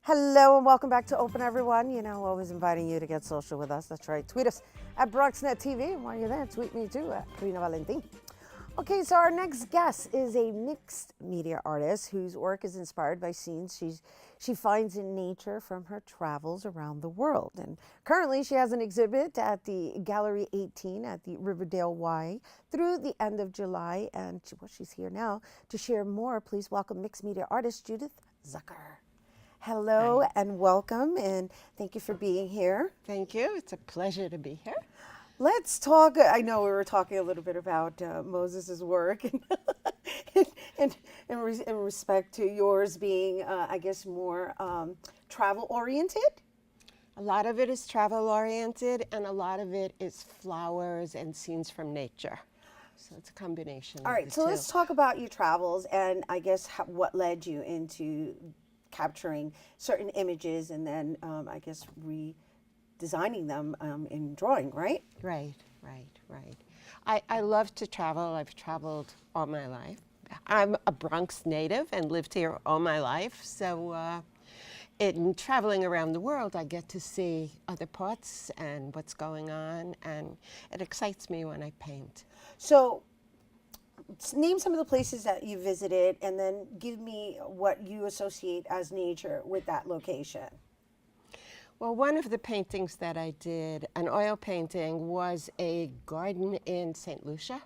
Hello and welcome back to Open, everyone. You know, always inviting you to get social with us. That's right. Tweet us at BronxNet TV. And while you're there, tweet me too at Rhina Valentin. Okay, so our next guest is a mixed media artist whose work is inspired by scenes she finds in nature from her travels around the world. And currently she has an exhibit at the Gallery 18 at the Riverdale Y through the end of July. And she's here now to share more. Please welcome mixed media artist Judith Zucker. Hello and welcome, and thank you for being here. Thank you. It's a pleasure to be here. Let's talk. I know we were talking a little bit about Moses's work and in respect to yours being, I guess, more travel oriented. A lot of it is travel oriented, and a lot of it is flowers and scenes from nature. So it's a combination. All right, so let's talk about your travels and I guess what led you into capturing certain images and then I guess redesigning them in drawing, right? Right. I love to travel. I've traveled all my life. I'm a Bronx native and lived here all my life. So in traveling around the world, I get to see other parts and what's going on, and it excites me when I paint. So name some of the places that you visited and then give me what you associate as nature with that location. Well, one of the paintings that I did, an oil painting, was a garden in St. Lucia.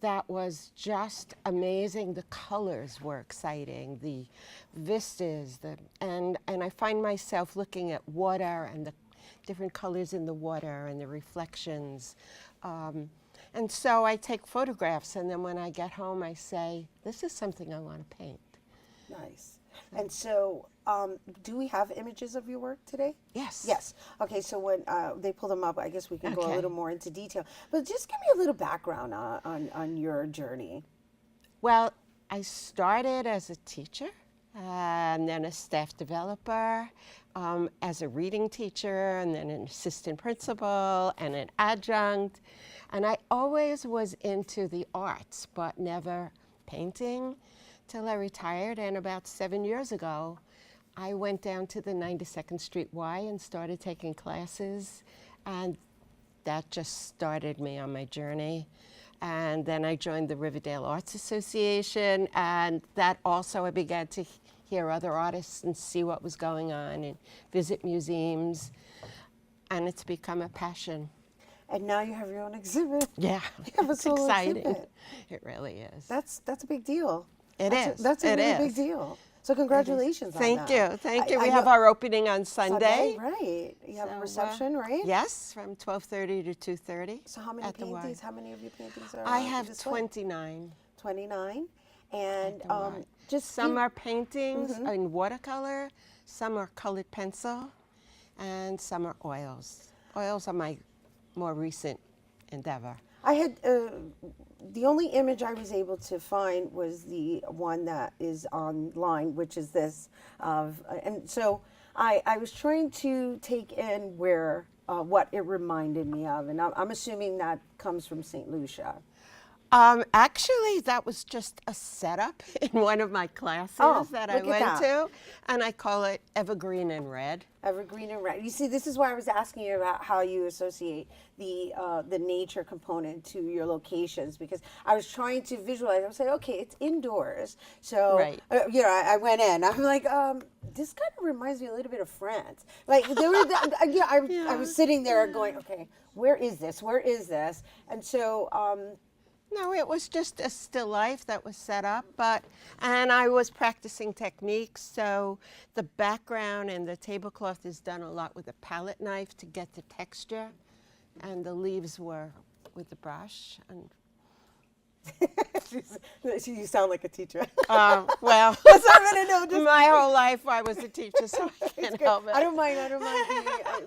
That was just amazing. The colors were exciting, the vistas, and I find myself looking at water and the different colors in the water and the reflections. And so I take photographs, and then when I get home, I say, this is something I want to paint. Nice. And so, do we have images of your work today? Yes. Yes. Okay, so when they pull them up, I guess we can go a little more into detail. But just give me a little background on your journey. Well, I started as a teacher, and then a staff developer, as a reading teacher, and then an assistant principal, and an adjunct. And I always was into the arts, but never painting till I retired. And about 7 years ago, I went down to the 92nd Street Y and started taking classes. And that just started me on my journey. And then I joined the Riverdale Arts Association, and that also I began to hear other artists and see what was going on and visit museums. And it's become a passion. And now you have your own exhibit. Yeah, it's exciting. Exhibit. It really is. That's a big deal. That's a really big deal. So congratulations on that. Thank you. We have our opening on Sunday. Right. You have a reception, right? Yes, from 12:30 to 2:30. So how many paintings? How many of your paintings are? I have 29. 29, and just some are paintings in watercolor, some are colored pencil, and some are oils. Oils are my more recent endeavor. I had the only image I was able to find was the one that is online, which is this and so I was trying to take in where what it reminded me of, and I'm assuming that comes from St. Lucia. Actually, that was just a setup in one of my classes that I went to, and I call it Evergreen and Red. Evergreen and Red. You see, this is why I was asking you about how you associate the nature component to your locations, because I was trying to visualize. I was like, okay, it's indoors, so you know, I went in. I'm like, this kind of reminds me a little bit of France. Like there were, I was sitting there going, okay, where is this? Where is this? And so. No, it was just a still life that was set up, and I was practicing techniques, so the background and the tablecloth is done a lot with a palette knife to get the texture, and the leaves were with the brush. And you sound like a teacher. Well, my whole life I was a teacher, so I can't help it. I don't mind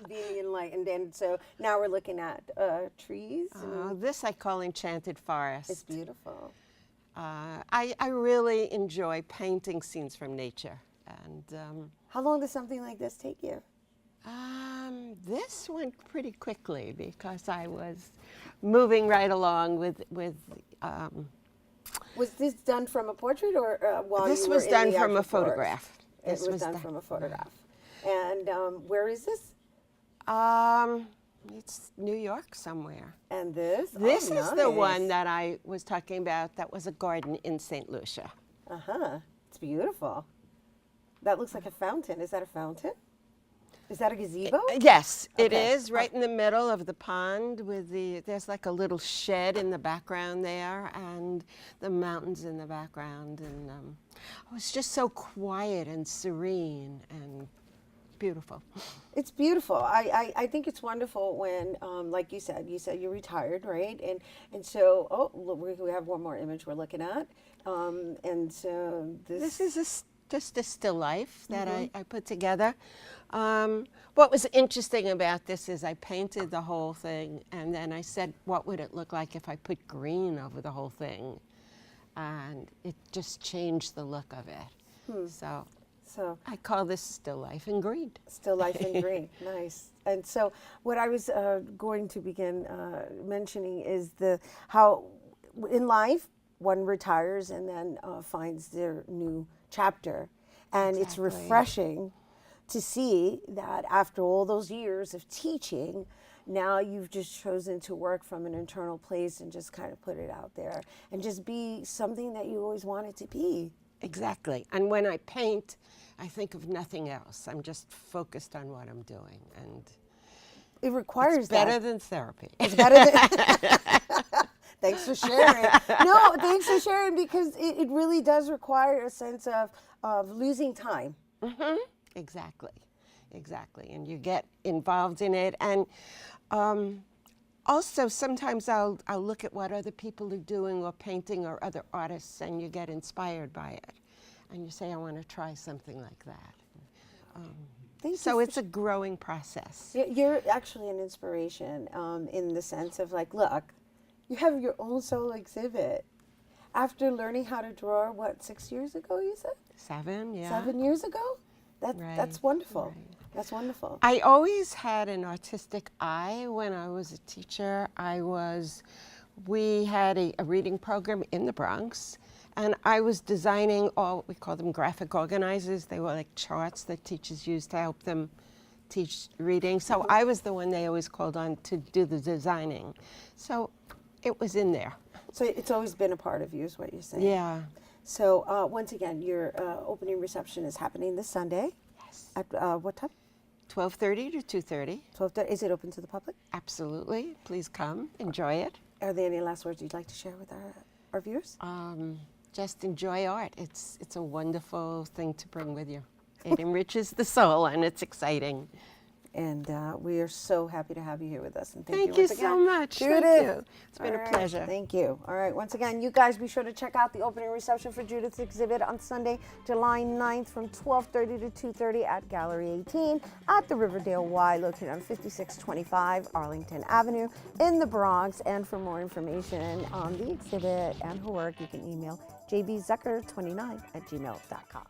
being enlightened. And so now we're looking at trees. This I call Enchanted Forest. It's beautiful. I really enjoy painting scenes from nature. And how long does something like this take you? This went pretty quickly because I was moving right along with Was this done from a portrait or while this you were was in done the from a actual forest? photograph. This It was done from a photograph. And where is this? It's New York somewhere. And this? This Oh, is the one nice. that I was talking about. That was a garden in St. Lucia. Uh-huh. It's beautiful. That looks like a fountain. Is that a fountain? Is that a gazebo? Yes, it Okay. is right in the middle of the pond with there's like a little shed in the background there and the mountains in the background. And it was just so quiet and serene and beautiful. It's beautiful. I think it's wonderful when, like you said you're retired, right? And so, oh, look, we have one more image we're looking at. And so This is just a still life that I put together. What was interesting about this is I painted the whole thing, and then I said, what would it look like if I put green over the whole thing? And it just changed the look of it. So I call this Still Life in Green. Still life in green. Nice. And so what I was going to begin mentioning is how in life one retires and then finds their new chapter. And it's refreshing to see that after all those years of teaching, now you've just chosen to work from an internal place and just kind of put it out there and just be something that you always wanted to be. Exactly. And when I paint, I think of nothing else. I'm just focused on what I'm doing. And It requires it's better that. than therapy. It's better than... Thanks for sharing. No, thanks for sharing, because it really does require a sense of losing time. Exactly. And you get involved in it. And also, sometimes I'll look at what other people are doing or painting or other artists, and you get inspired by it. And you say, I want to try something like that. So it's a growing process. You're actually an inspiration in the sense of like, look, you have your own solo exhibit. After learning how to draw, what, 6 years ago, you said? 7, yeah. 7 years ago? That's wonderful. Right. That's wonderful. I always had an artistic eye when I was a teacher. We had a reading program in the Bronx, and I was designing we call them graphic organizers. They were like charts that teachers used to help them teach reading. So I was the one they always called on to do the designing. So it was in there. So it's always been a part of you, is what you're saying. Yeah. So once again, your opening reception is happening this Sunday. Yes. At what time? 12:30 to 2:30. 12:30. Is it open to the public? Absolutely. Please come, enjoy it. Are there any last words you'd like to share with our viewers? Just enjoy art. It's a wonderful thing to bring with you. It enriches the soul, and it's exciting. And we are so happy to have you here with us. And Thank you once again. so much. Judith. Thank you. It's been All a right. pleasure. Thank you. All right. Once again, you guys be sure to check out the opening reception for Judith's exhibit on Sunday, July 9th from 12:30 to 2:30 at Gallery 18 at the Riverdale Y, located on 5625 Arlington Avenue in the Bronx. And for more information on the exhibit and her work, you can email jbzucker29@gmail.com.